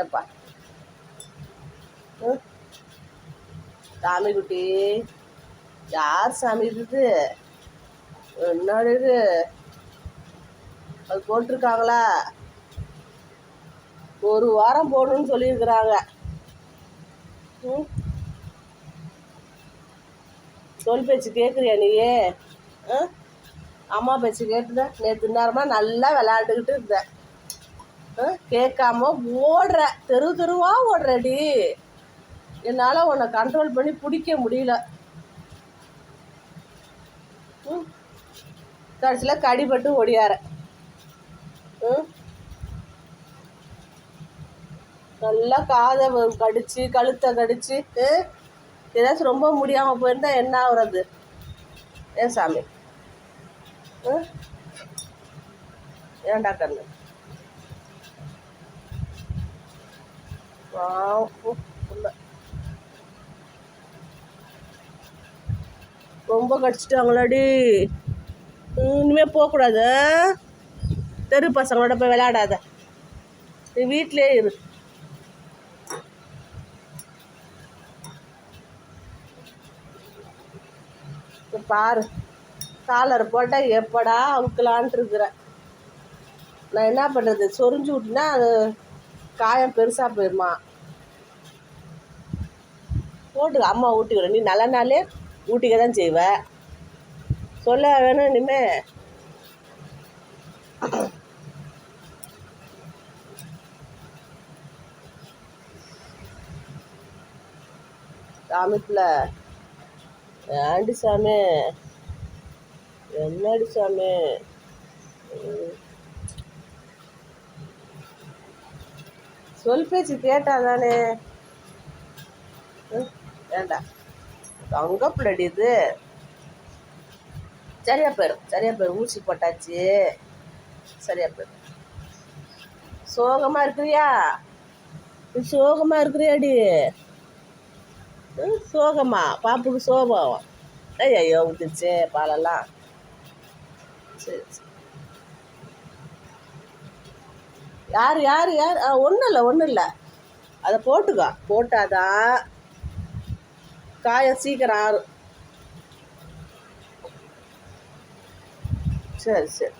ஏப்பா சாமி குட்டி, யார் சாமி இது? என்னோட இது அது போட்டிருக்காங்களா? ஒரு வாரம் போடணும்னு சொல்லியிருக்கிறாங்க. சொல் பேச்சு கேட்குறியா நீயே? அம்மா பேச்சு கேட்டுதான் நேற்று நேரமாக நல்லா விளையாண்டுக்கிட்டு இருந்தேன். கேட்காம ஓடுற, தெருவா ஓடுறடி. என்னால் உன்னை கண்ட்ரோல் பண்ணி பிடிக்க முடியல. கடைசியில் கடிபட்டு ஒடியார. நல்லா காதை கடிச்சு கழுத்தை கடிச்சு ஏதாச்சும் ரொம்ப முடியாமல் போயிருந்தா என்ன ஆகுறது? ஏன் சாமி? ஏன்டா கண்ணு? ரொம்ப கடிச்சிட்டாங்களாடி. இனிமேல் போகக்கூடாது. தெரு பசங்களோட போய் விளையாடாத, நீ வீட்டிலே இரு. பாரு, காலர் போட்டால் எப்படா அவுக்கலான்ட்டு இருக்கிறேன். நான் என்ன பண்ணுறது? சொரிஞ்சு விட்டுனா அது காயம் பெருசாக போயிடுமா? போட்டு அம்மா ஊட்டிக்கிறேன். நீ நல்ல நாளே ஊட்டிக்க தான் செய்வ. சொல்ல வேணும் இனிமே. சாமிக்குள்ள ஏண்டி சாமி? என்னடி சாமி? சொல் பேச்சு கேட்டா தானே. ஏண்டா தங்க பிள்ளடி இது. சரியா போயிடும் ஊசி போட்டாச்சு. சரியா போயிடும். சோகமாக இருக்கிறியா? சோகமாக இருக்கிறியாடி? சோகமா? பாப்புக்கு சோகம். ஐயோ ஊத்துச்சு பாலெல்லாம். சரி சரி. யார் ஒன்றும் இல்லை. அதை போட்டாதான் காயம் சீக்கிரம் ஆறும். சரி சரி.